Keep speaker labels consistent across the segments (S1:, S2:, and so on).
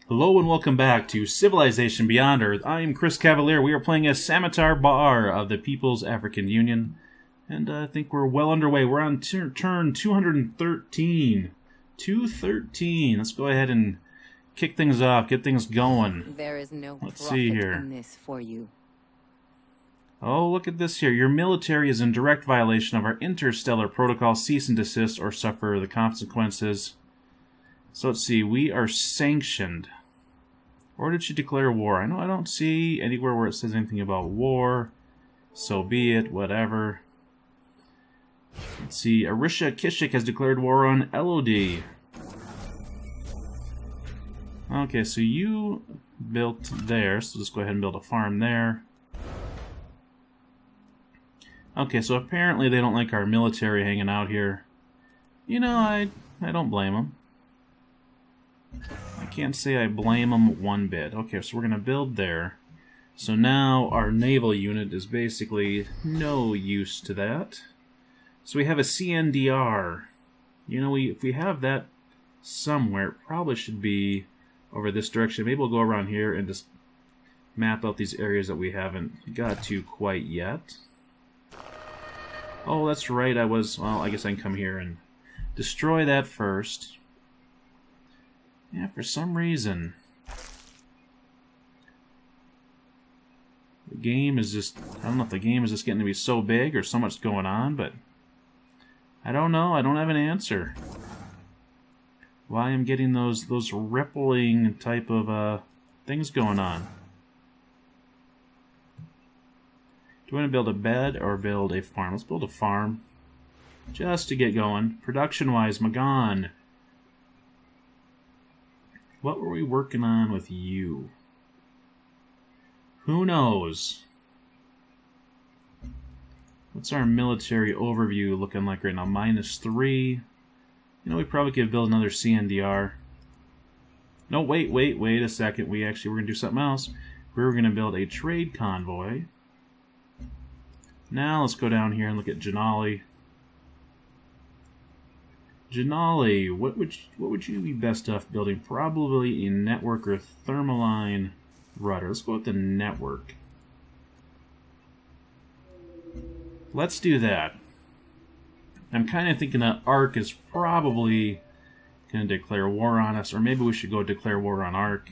S1: Hello and welcome back to Civilization Beyond Earth. I am Chris Cavalier. We are playing as Samatar Bar of the People's African Union. And I think we're well underway. We're on turn 213. 213. Let's go ahead and kick things off, get things going.
S2: There is no
S1: Let's see here.
S2: in this for you.
S1: Oh, look at this here. Your military is in direct violation of our interstellar protocol. Cease and desist or suffer the consequences. So let's see. We are sanctioned. Or did she declare war? I don't see anywhere where it says anything about war. So be it. Whatever. Let's see. Arisha Kishik has declared war on LOD. Okay, so you built there. So let's go ahead and build a farm there. Okay, so apparently they don't like our military hanging out here. You know, I don't blame them. I can't say I blame them one bit. Okay, so we're going to build there. So now our naval unit is basically no use to that. So we have a CNDR. You know, if we have that somewhere, it probably should be over this direction. Maybe we'll go around here and just map out these areas that we haven't got to quite yet. Oh, that's right, well, I guess I can come here and destroy that first. Yeah, for some reason. The game is just, I don't know if the game is just getting to be so big or so much going on, but I don't know, I don't have an answer. Why I'm getting those rippling type of things going on. Do we want to build a bed or build a farm? Let's build a farm. Just to get going. Production-wise, Magan. What were we working on with you? Who knows? What's our military overview looking like right now? -3. You know, we probably could build another CNDR. No, wait a second. We're going to do something else. We were going to build a trade convoy. Now let's go down here and look at Janali. Janali, what would you be best off building? Probably a network or thermaline rudder. Let's go with the network. Let's do that. I'm kind of thinking that Ark is probably going to declare war on us, or maybe we should go declare war on Ark.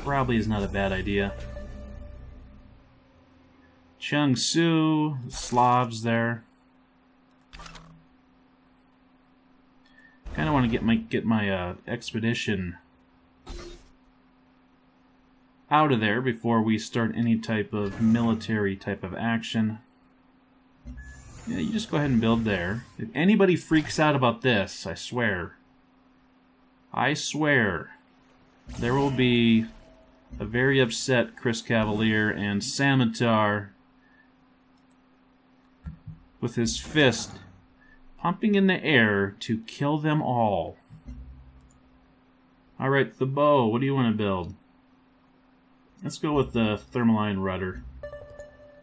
S1: Probably is not a bad idea. Changsu, Slavs there. Kind of want to get my expedition out of there before we start any type of military type of action. Yeah, you just go ahead and build there. If anybody freaks out about this, I swear, there will be a very upset Chris Cavalier and Samatar with his fist pumping in the air to kill them all. Alright, the bow, what do you want to build? Let's go with the thermaline rudder.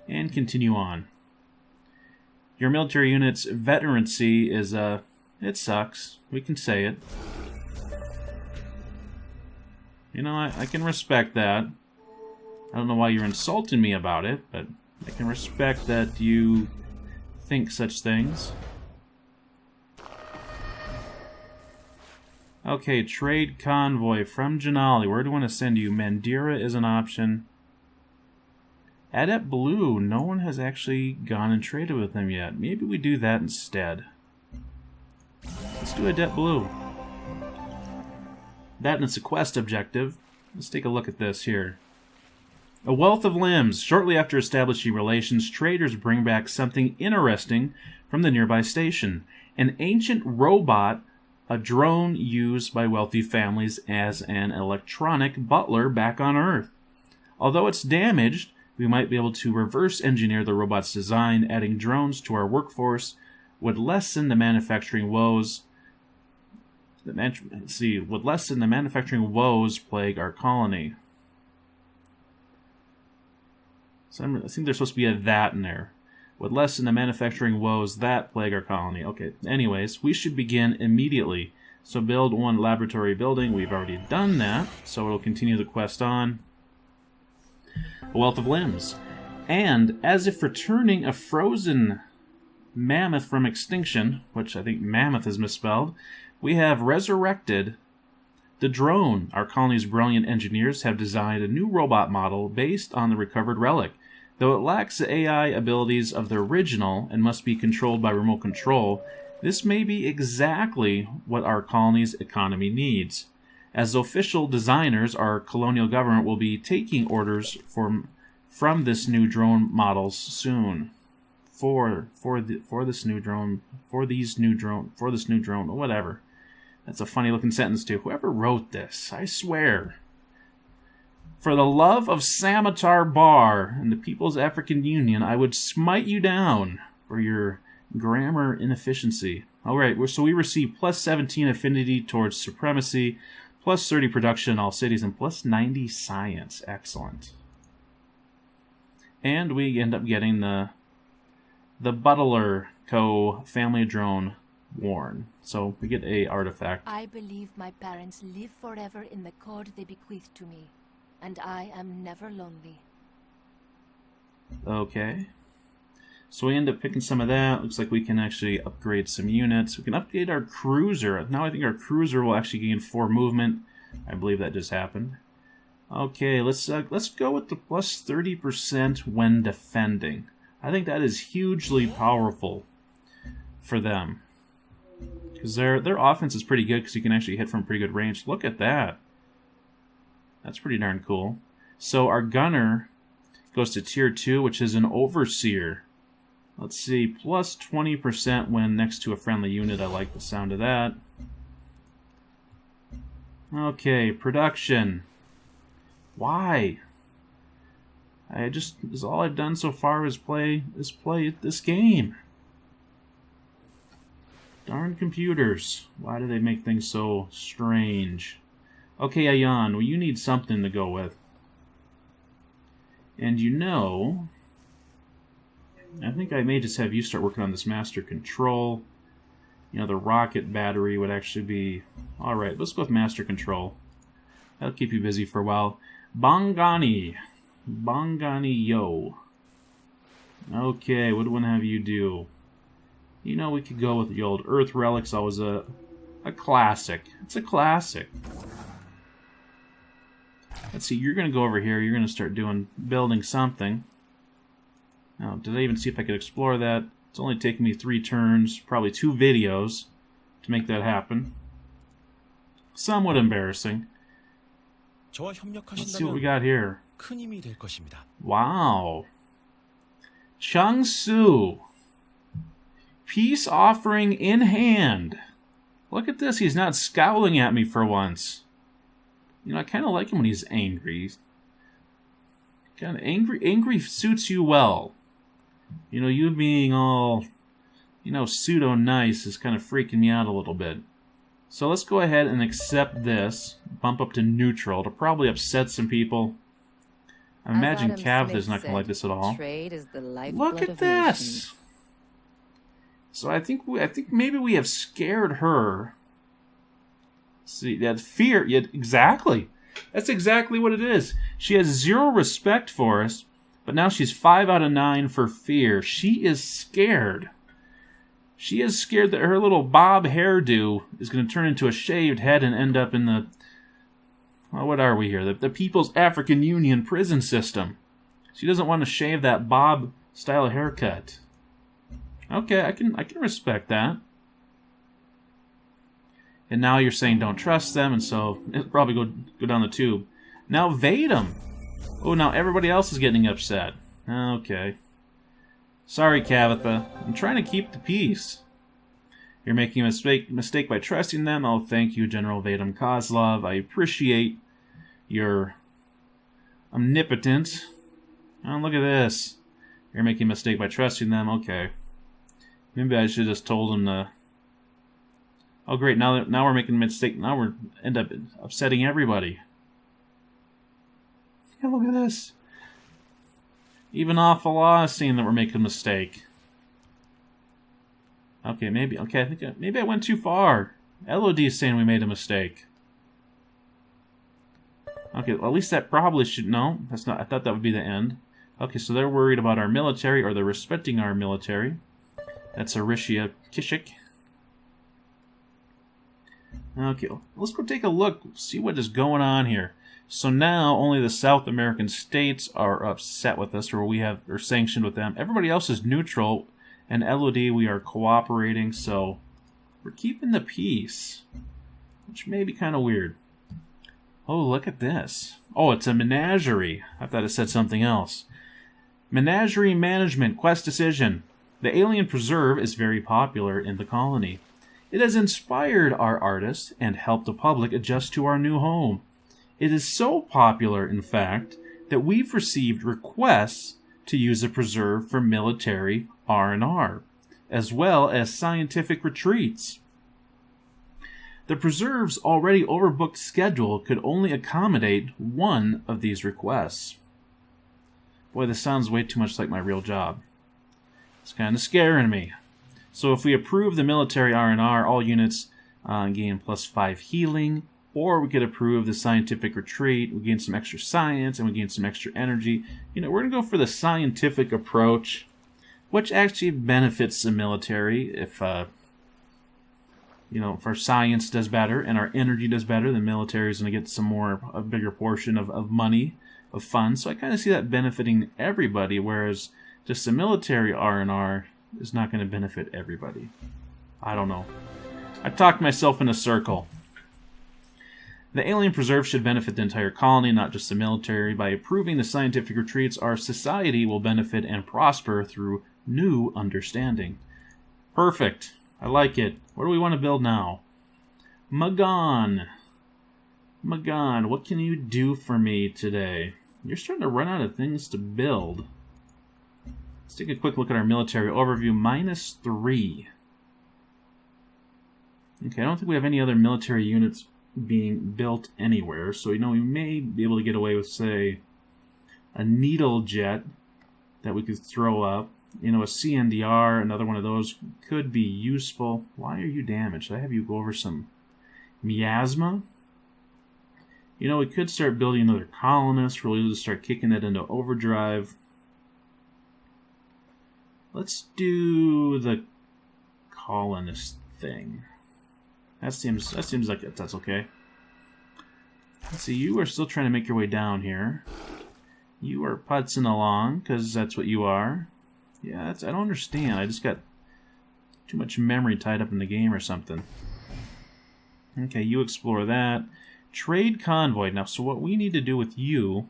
S1: And continue on. Your military unit's veterancy is, it sucks. We can say it. You know, I can respect that. I don't know why you're insulting me about it, but I can respect that you think such things. Okay, trade convoy from Janali. Where do we want to send you? Mandira is an option. Adept Blue. No one has actually gone and traded with them yet. Maybe we do that instead. Let's do Adept Blue. That and it's a quest objective. Let's take a look at this here. A wealth of limbs. Shortly after establishing relations, traders bring back something interesting from the nearby station. An ancient robot, a drone used by wealthy families as an electronic butler back on Earth. Although it's damaged, we might be able to reverse engineer the robot's design. Adding drones to our workforce would lessen the manufacturing woes. Would lessen the manufacturing woes plague our colony. So I think there's supposed to be a that in there. Would lessen the manufacturing woes that plague our colony. Okay, anyways, we should begin immediately. So build one laboratory building. We've already done that, so it'll continue the quest on. A wealth of limbs. And as if returning a frozen mammoth from extinction, which I think mammoth is misspelled, we have resurrected the drone. Our colony's brilliant engineers have designed a new robot model based on the recovered relic. Though it lacks the AI abilities of the original and must be controlled by remote control, this may be exactly what our colony's economy needs. As official designers, our colonial government will be taking orders from this new drone models soon. For this new drone, whatever. That's a funny looking sentence too. Whoever wrote this, I swear. For the love of Samatar Bar and the People's African Union, I would smite you down for your grammar inefficiency. Alright, so we receive plus 17 affinity towards supremacy, plus 30 production in all cities, and plus 90 science. Excellent. And we end up getting the Butler Co. family drone worn. So we get a artifact.
S2: I believe my parents live forever in the code they bequeathed to me, and I am never lonely.
S1: Okay. So we end up picking some of that. Looks like we can actually upgrade some units. We can upgrade our cruiser. Now I think our cruiser will actually gain 4 movement. I believe that just happened. Okay, let's go with the plus 30% when defending. I think that is hugely powerful for them. Because their offense is pretty good because you can actually hit from pretty good range. Look at that. That's pretty darn cool. So our gunner goes to tier 2, which is an overseer. Let's see, plus 20% when next to a friendly unit. I like the sound of that. Okay, production. Why? This is all I've done so far is play this game. Darn computers. Why do they make things so strange? Okay, Ayan, well, you need something to go with. And you know, I think I may just have you start working on this master control. You know, the rocket battery would actually be... Alright, let's go with master control. That'll keep you busy for a while. Bongani. Bongani Yo. Okay, what do we want to have you do? You know, we could go with the old Earth Relics. Always a classic. It's a classic. Let's see, you're going to go over here. You're going to start building something. Now, did I even see if I could explore that? It's only taken me 3 turns, probably 2 videos to make that happen. Somewhat embarrassing. Let's see what we got here. Wow. Changsu. Peace offering in hand. Look at this. He's not scowling at me for once. You know, I kind of like him when he's angry. Kind of angry. Angry suits you well. You know, you being all, you know, pseudo-nice is kind of freaking me out a little bit. So let's go ahead and accept this. Bump up to neutral. It'll probably upset some people. I imagine Cav is not going to like this at all.
S2: Trade is the
S1: Look at this! So I think maybe we have scared her. See, that fear. Yeah, exactly. That's exactly what it is. She has 0 respect for us, but now she's 5 out of 9 for fear. She is scared. She is scared that her little bob hairdo is going to turn into a shaved head and end up in the... Well, what are we here? The People's African Union prison system. She doesn't want to shave that bob-style haircut. Okay, I can respect that. And now you're saying don't trust them, and so it'll probably go down the tube. Now Vadim. Oh, now everybody else is getting upset. Okay. Sorry, Kavitha. I'm trying to keep the peace. You're making a mistake by trusting them. Oh, thank you, General Vadim Kozlov. I appreciate your omnipotence. Oh, look at this. You're making a mistake by trusting them. Okay. Maybe I should have just told him to... Oh, great. Now we're making a mistake. Now we're end up upsetting everybody. Yeah, look at this. Even Awful is seeing that we're making a mistake. Okay, maybe. Okay, I think maybe I went too far. LOD is saying we made a mistake. Okay, well, at least that probably should... No, that's not... I thought that would be the end. Okay, so they're worried about our military, or they're respecting our military. That's Arishia Kishik. Okay, let's go take a look, see what is going on here. So now only the South American states are upset with us, or we have are sanctioned with them. Everybody else is neutral, and LOD we are cooperating, so we're keeping the peace, which may be kind of weird. Oh, look at this. Oh, it's a menagerie. I thought it said something else. Menagerie management, quest decision. The alien preserve is very popular in the colony. It has inspired our artists and helped the public adjust to our new home. It is so popular, in fact, that we've received requests to use the preserve for military R&R, as well as scientific retreats. The preserve's already overbooked schedule could only accommodate one of these requests. Boy, this sounds way too much like my real job. It's kind of scaring me. So if we approve the military R&R, all units gain +5 healing, or we could approve the scientific retreat, we gain some extra science, and we gain some extra energy. You know, we're going to go for the scientific approach, which actually benefits the military. If if our science does better and our energy does better, the military is going to get a bigger portion of money, of funds. So I kind of see that benefiting everybody, whereas just the military R&R is not going to benefit everybody. I don't know. I talked myself in a circle. The alien preserve should benefit the entire colony, not just the military. By approving the scientific retreats, our society will benefit and prosper through new understanding. Perfect. I like it. What do we want to build now? Magan. Magan, what can you do for me today? You're starting to run out of things to build. Let's take a quick look at our military overview. -3. Okay, I don't think we have any other military units being built anywhere, so we may be able to get away with, say, a needle jet that we could throw up. A CNDR, another one of those, could be useful. Why are you damaged? I have you go over some miasma. We could start building another colonist. Really just start kicking that into overdrive. Let's do the colonist thing. That seems like that's okay. Let's see, you are still trying to make your way down here. You are putzing along, because that's what you are. Yeah, I don't understand. I just got too much memory tied up in the game or something. Okay, you explore that. Trade convoy. Now, so what we need to do with you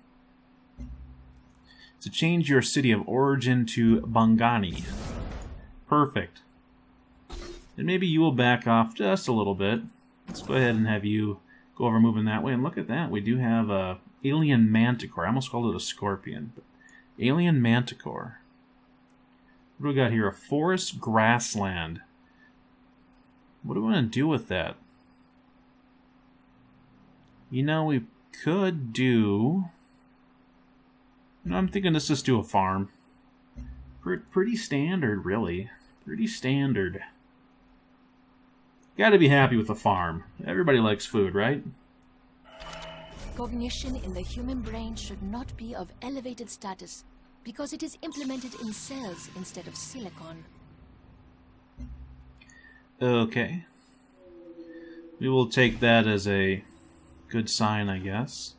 S1: is to change your city of origin to Bangani. Perfect. And maybe you will back off just a little bit. Let's go ahead and have you go over moving that way. And look at that. We do have a alien manticore. I almost called it a scorpion. But alien manticore. What do we got here? A forest grassland. What do we want to do with that? We could do... I'm thinking let's just do a farm. Pretty standard, really. Pretty standard. Gotta be happy with a farm. Everybody likes food, right?
S2: Cognition in the human brain should not be of elevated status, because it is implemented in cells instead of silicon.
S1: Okay. We will take that as a good sign, I guess.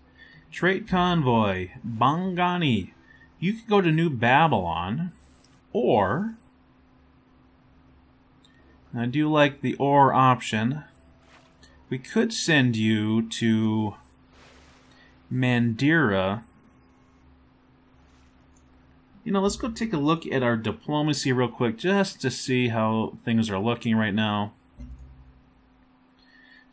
S1: Trade convoy. Bangani. You could go to New Babylon, or... I do like the or option. We could send you to Mandira. Let's go take a look at our diplomacy real quick, just to see how things are looking right now.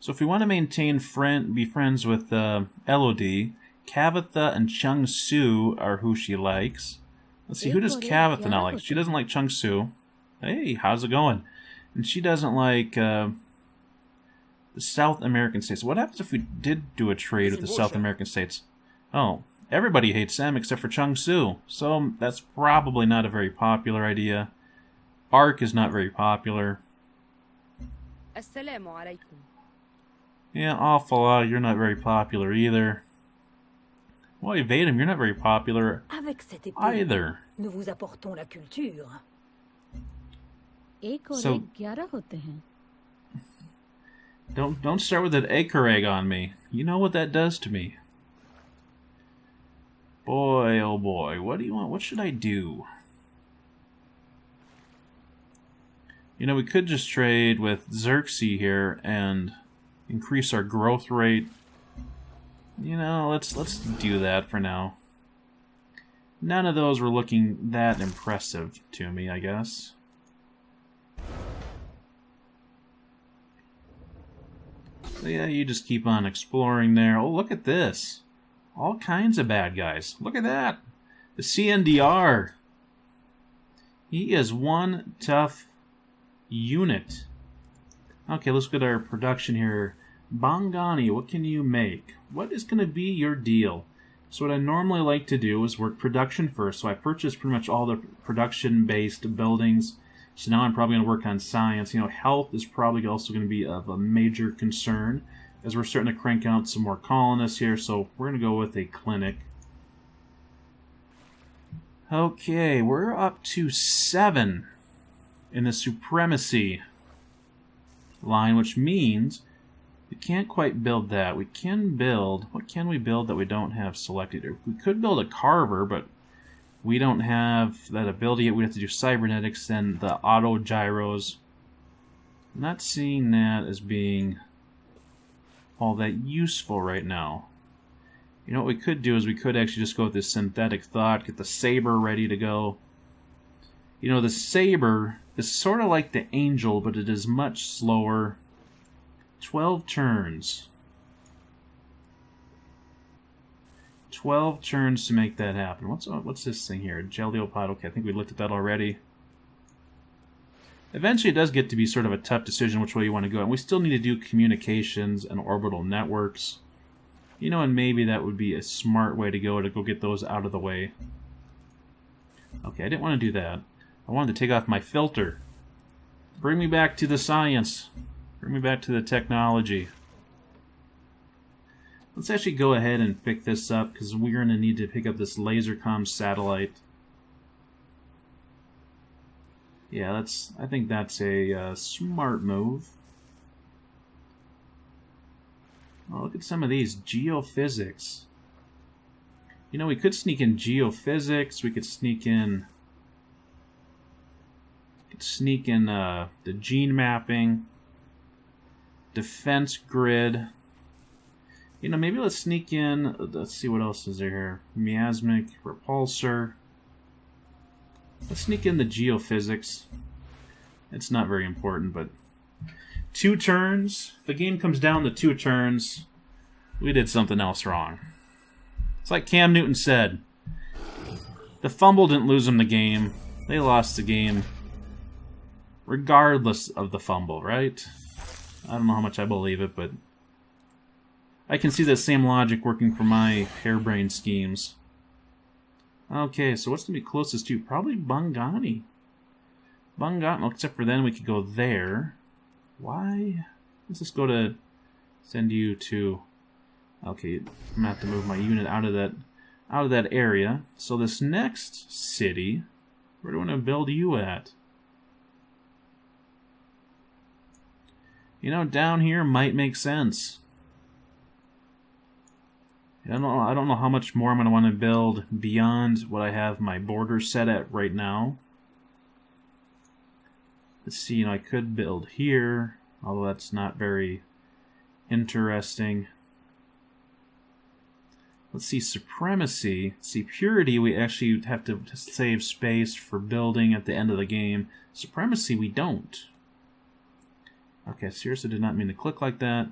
S1: So if we want to be friends with LOD, Kavatha and Chung Su are who she likes. Let's see, who does Kavatha not like? She doesn't like Chung Su. Hey, how's it going? And she doesn't like the South American states. What happens if we did do a trade with the South American states? Oh, everybody hates them except for Chung Su. So that's probably not a very popular idea. ARC is not very popular.
S3: السلام عليكم.
S1: Yeah, awful lot. You're not very popular either. Well, evade him. You're not very popular
S4: Avec cette épée,
S1: either.
S4: nous vous apportons la culture.
S5: एक और
S1: So-
S5: एक 11 होते हैं.
S1: Don't start with that acre egg on me. You know what that does to me. Boy, oh boy, what do you want? What should I do? You know, we could just trade with Xerxes here and increase our growth rate. You know, let's do that for now. None of those were looking that impressive to me, I guess. So yeah, you just keep on exploring there. Oh, look at this. All kinds of bad guys. Look at that. The CNDR. He is one tough unit. Okay, let's get our production here. Bangani, what can you make? What is going to be your deal? So what I normally like to do is work production first. So I purchased pretty much all the production-based buildings. So now I'm probably going to work on science. You know, health is probably also going to be of a major concern as we're starting to crank out some more colonists here. So we're going to go with a clinic. Okay, we're up to 7 in the supremacy line, which means we can't quite build that. We can build... What can we build that we don't have selected? We could build a carver, but we don't have that ability yet. We have to do cybernetics and the auto gyros. I'm not seeing that as being all that useful right now. You know what we could do is we could actually just go with this synthetic thought, get the saber ready to go. You know, the saber is sort of like the angel, but it is much slower. 12 turns. 12 turns to make that happen. What's this thing here? Geliopod. Okay, I think we looked at that already. Eventually it does get to be sort of a tough decision which way you want to go. And we still need to do communications and orbital networks. You know, and maybe that would be a smart way to go get those out of the way. Okay, I didn't want to do that. I wanted to take off my filter. Bring me back to the science. Bring me back to the technology. Let's actually go ahead and pick this up because we're going to need to pick up this lasercom satellite. Yeah, I think that's a smart move. Oh, look at some of these geophysics. You know, we could sneak in geophysics. We could sneak in. The gene mapping, defense grid. You know, maybe let's sneak in. Let's see what else is there here. Miasmic repulsor. Let's sneak in the geophysics. It's not very important, but 2 turns. If the game comes down to 2 turns, we did something else wrong. It's like Cam Newton said. The fumble didn't lose them the game. They lost the game regardless of the fumble, right? I don't know how much I believe it, but I can see that same logic working for my harebrained schemes. Okay, so what's going to be closest to? Probably Bangani. Bangani, except for then we could go there. Why? Let's just go to send you to... Okay, I'm going to have to move my unit out of that area. So this next city, where do I want to build you at? You know, down here might make sense. I don't know how much more I'm going to want to build beyond what I have my border set at right now. Let's see, you know, I could build here, although that's not very interesting. Let's see, supremacy. See, purity, we actually have to save space for building at the end of the game. Supremacy, we don't. Okay, seriously, did not mean to click like that.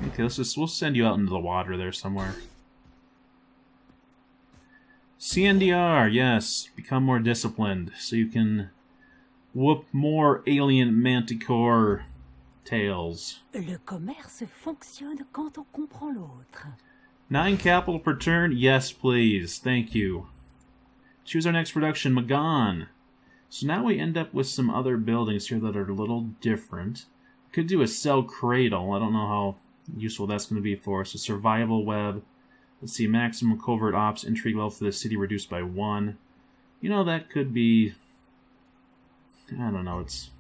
S1: Okay, we'll send you out into the water there somewhere. CNDR, yes, become more disciplined so you can whoop more alien manticore tails.
S4: Le commerce fonctionne quand on comprend l'autre.
S1: 9 capital per turn, yes please, thank you. Choose our next production, Magan. So now we end up with some other buildings here that are a little different. Could do a cell cradle. I don't know how useful that's going to be for us. A survival web. Let's see, maximum covert ops intrigue level for the city reduced by 1. You know, that could be... I don't know, it's...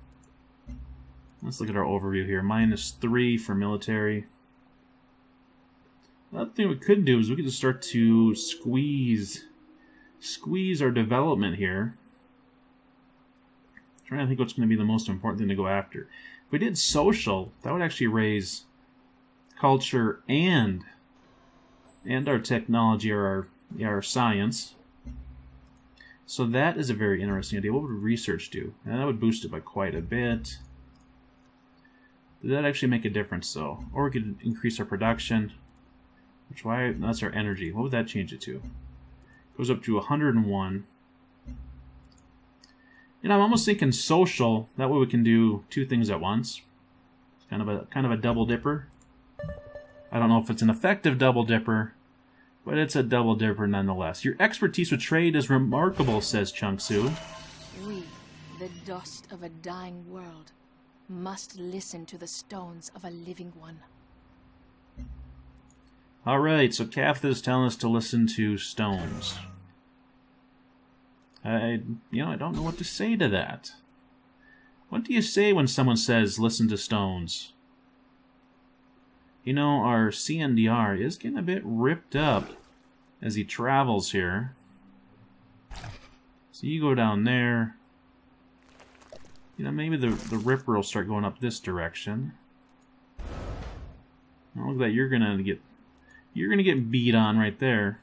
S1: Let's look at our overview here. -3 for military. Another thing we could do is we could just start to squeeze our development here. I'm trying to think what's going to be the most important thing to go after. If we did social, that would actually raise culture and our technology, or our science. So that is a very interesting idea. What would research do? And that would boost it by quite a bit. Did that actually make a difference, though? Or we could increase our production. That's our energy. What would that change it to? Goes up to 101. I'm almost thinking social. That way we can do 2 things at once. It's kind of a double dipper. I don't know if it's an effective double dipper, but it's a double dipper nonetheless. Your expertise with trade is remarkable, says Chung-Su.
S2: We, the dust of a dying world, must listen to the stones of a living one.
S1: Alright, so Kath is telling us to listen to stones. I don't know what to say to that. What do you say when someone says, listen to stones? Our CNDR is getting a bit ripped up as he travels here. So you go down there. Maybe the ripper will start going up this direction. Look at that, you're gonna get beat on right there.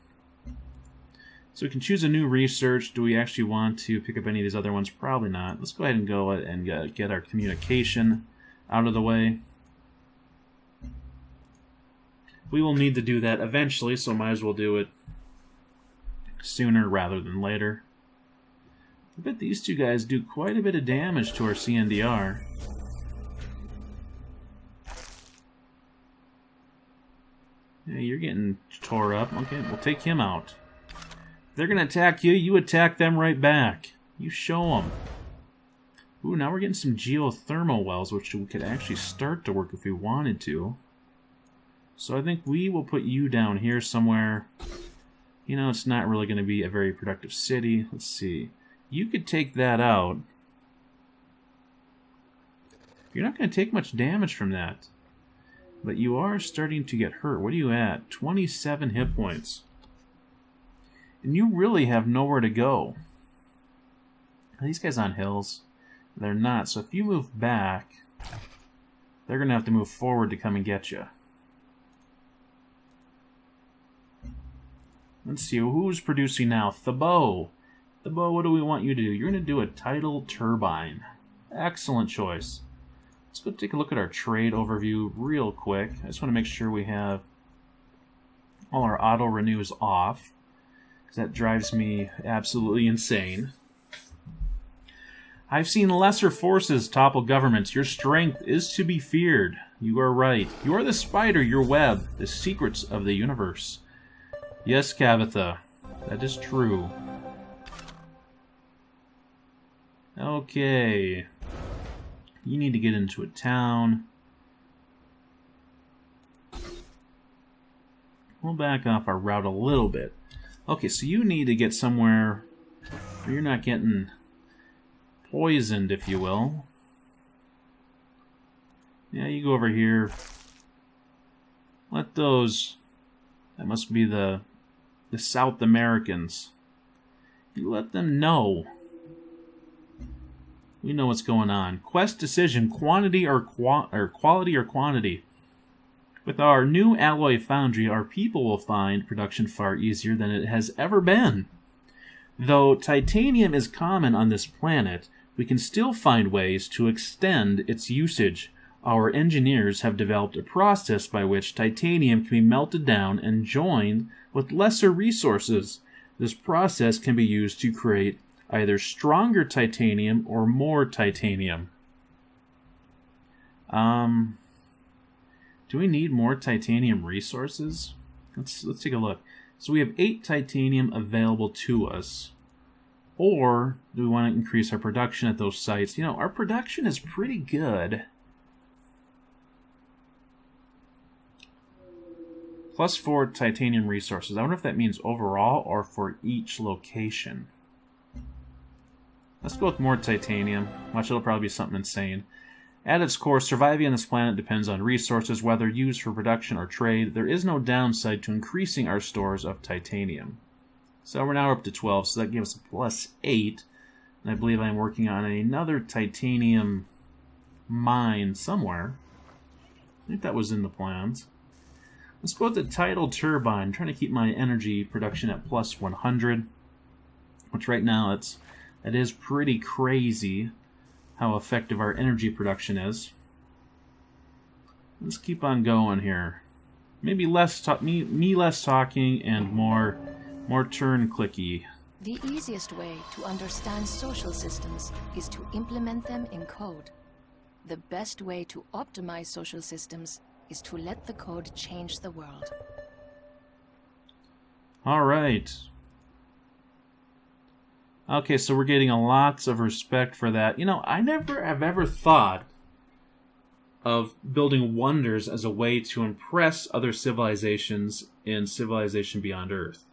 S1: So we can choose a new research. Do we actually want to pick up any of these other ones? Probably not. Let's go ahead and go and get our communication out of the way. We will need to do that eventually, so might as well do it sooner rather than later. I bet these 2 guys do quite a bit of damage to our CNDR. Yeah, you're getting tore up. Okay, we'll take him out. If they're going to attack you, you attack them right back. You show them. Ooh, now we're getting some geothermal wells, which we could actually start to work if we wanted to. So I think we will put you down here somewhere. It's not really going to be a very productive city. Let's see. You could take that out. You're not going to take much damage from that. But you are starting to get hurt. What are you at? 27 hit points. And you really have nowhere to go. Are these guys on hills? They're not. So if you move back, they're going to have to move forward to come and get you. Let's see. Who's producing now? Thabo. Thabo, what do we want you to do? You're going to do a tidal turbine. Excellent choice. Let's go take a look at our trade overview real quick. I just want to make sure we have all our auto renews off, because that drives me absolutely insane. I've seen lesser forces topple governments. Your strength is to be feared. You are right. You are the spider, your web, the secrets of the universe. Yes, Kavitha, that is true. Okay. You need to get into a town. We'll back off our route a little bit. Okay, so you need to get somewhere where you're not getting poisoned, if you will. Yeah, you go over here. Let those... That must be the South Americans. You let them know. We know what's going on. Quest decision, quality or quantity. With our new alloy foundry, our people will find production far easier than it has ever been. Though titanium is common on this planet, we can still find ways to extend its usage. Our engineers have developed a process by which titanium can be melted down and joined with lesser resources. This process can be used to create either stronger titanium or more titanium. Do we need more titanium resources? Let's take a look. So we have 8 titanium available to us. Or do we want to increase our production at those sites? You know, our production is pretty good. +4 titanium resources. I wonder if that means overall or for each location. Let's go with more titanium. Watch, it'll probably be something insane. At its core, surviving on this planet depends on resources, whether used for production or trade. There is no downside to increasing our stores of titanium. So we're now up to 12, so that gives us a +8. And I believe I'm working on another titanium mine somewhere. I think that was in the plans. Let's go with the tidal turbine. I'm trying to keep my energy production at +100, which right now that is pretty crazy how effective our energy production is. Let's keep on going here. Maybe less less talking and more turn clicky.
S2: The easiest way to understand social systems is to implement them in code. The best way to optimize social systems is to let the code change the world.
S1: All right. Okay, so we're getting lots of respect for that. You know, I never have ever thought of building wonders as a way to impress other civilizations in Civilization Beyond Earth.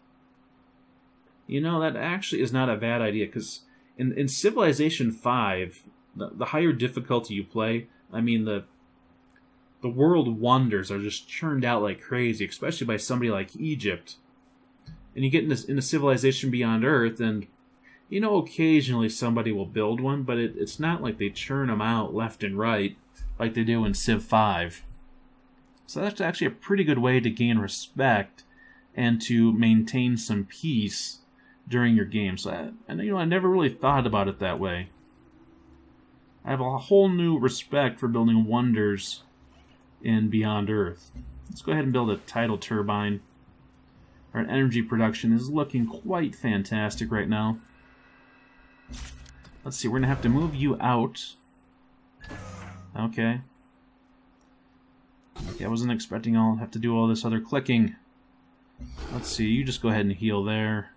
S1: You know, that actually is not a bad idea, because in Civilization 5, the higher difficulty you play, I mean, the world wonders are just churned out like crazy, especially by somebody like Egypt. And you get into Civilization Beyond Earth, and you know, occasionally somebody will build one, but it's not like they churn them out left and right like they do in Civ 5. So that's actually a pretty good way to gain respect and to maintain some peace during your game. So I never really thought about it that way. I have a whole new respect for building wonders in Beyond Earth. Let's go ahead and build a tidal turbine. Our energy production is looking quite fantastic right now. Let's see, we're going to have to move you out. Okay. I wasn't expecting I'll have to do all this other clicking. Let's see, you just go ahead and heal there.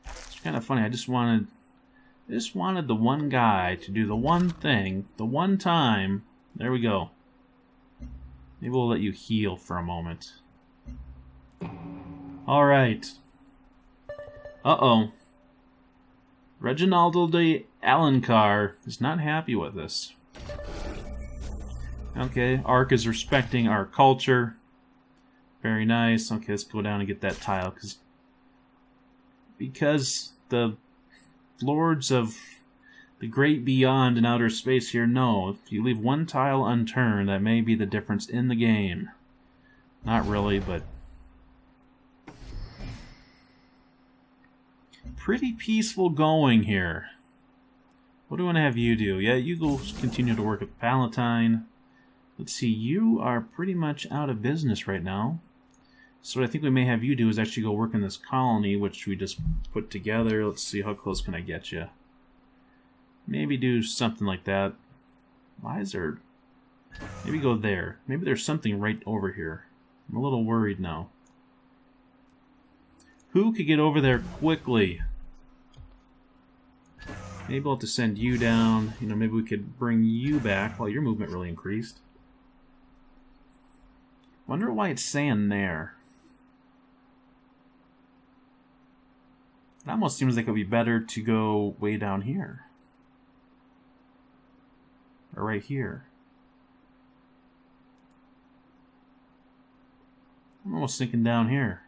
S1: It's kind of funny, I just wanted the one guy to do the one thing, the one time. There we go. Maybe we'll let you heal for a moment. Alright. Uh-oh. Reginaldo de Alencar is not happy with this. Okay, Ark is respecting our culture. Very nice. Okay, let's go down and get that tile, because the lords of the great beyond in outer space here know if you leave one tile unturned, that may be the difference in the game. Not really, but pretty peaceful going here. What do I want to have you do? Yeah, you go continue to work with Palatine. Let's see, you are pretty much out of business right now. So what I think we may have you do is actually go work in this colony, which we just put together. Let's see, how close can I get you? Maybe do something like that. Why is there... Maybe go there. Maybe there's something right over here. I'm a little worried now. Who could get over there quickly? Maybe I'll have to send you down. You know, maybe we could bring you back. Well, your movement really increased. Wonder why it's saying there. It almost seems like it would be better to go way down here. Or right here. I'm almost thinking down here.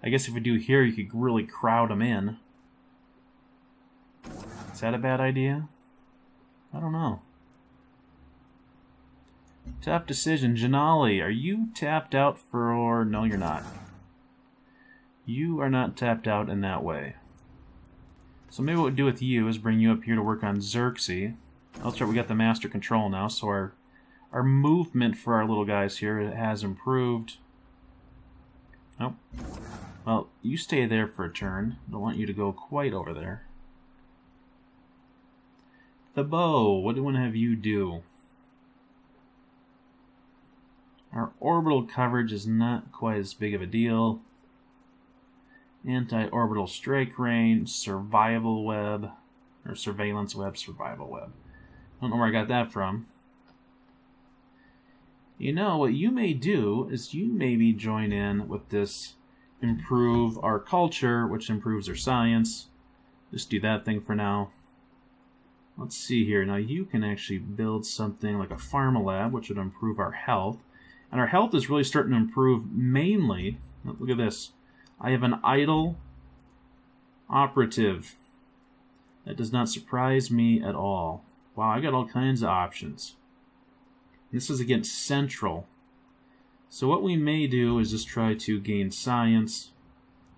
S1: I guess if we do here, you could really crowd them in. Is that a bad idea? I don't know. Tough decision. Janali, are you tapped out for... No, you're not. You are not tapped out in that way. So maybe what we'll do with you is bring you up here to work on Xerxes. That's right, we got the master control now, so our movement for our little guys here has improved. Oh. Well, you stay there for a turn. Don't want you to go quite over there. The bow, what do I want to have you do? Our orbital coverage is not quite as big of a deal. Anti-orbital strike range, survival web, or surveillance web, survival web. I don't know where I got that from. You know, what you may do is you maybe join in with this improve our culture, which improves our science. Just do that thing for now. Let's see here. Now you can actually build something like a pharma lab, which would improve our health. And our health is really starting to improve mainly. Look at this. I have an idle operative. That does not surprise me at all. Wow, I got all kinds of options. This is against Central. So what we may do is just try to gain science.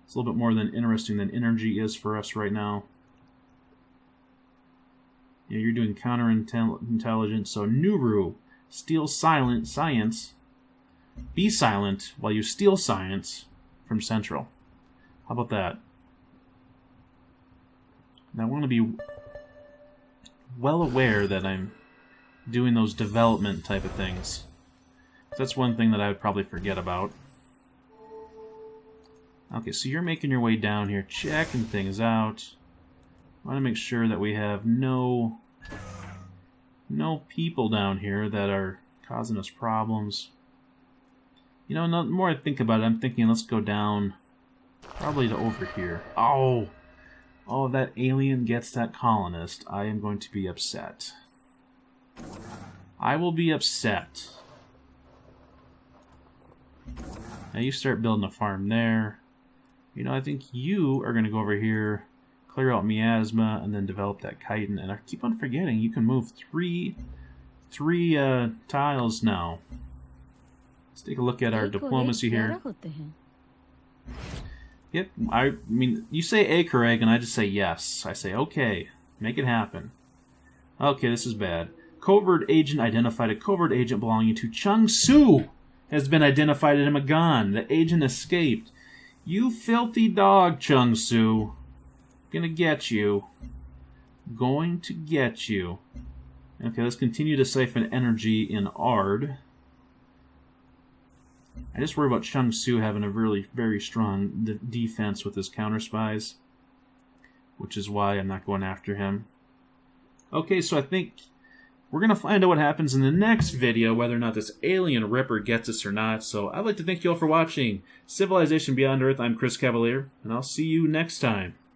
S1: It's a little bit more than interesting than energy is for us right now. Yeah, you're doing counterintelligence. So Nuru, steal silent science. Be silent while you steal science from Central. How about that? Now I want to be well aware that I'm doing those development type of things. That's one thing that I would probably forget about. Okay, so you're making your way down here, checking things out. I want to make sure that we have no people down here that are causing us problems. You know, the more I think about it, I'm thinking let's go down probably to over here. Oh, if that alien gets that colonist, I am going to be upset. I will be upset. Now you start building a farm there. You know, I think you are going to go over here, clear out miasma, and then develop that chitin. And I keep on forgetting you can move three tiles now. Let's take a look at our diplomacy here. Yep, I mean, you say a correct, and I just say yes. I say, okay, make it happen. Okay, this is bad. Covert agent identified. A covert agent belonging to Chung Su has been identified at Magan. The agent escaped. You filthy dog, Chung Su. Gonna get you. Going to get you. Okay, let's continue to siphon energy in Ard. I just worry about Chung Su having a really very strong defense with his counter spies, which is why I'm not going after him. Okay, so I think we're going to find out what happens in the next video, whether or not this alien Ripper gets us or not. So I'd like to thank you all for watching Civilization Beyond Earth. I'm Chris Cavalier, and I'll see you next time.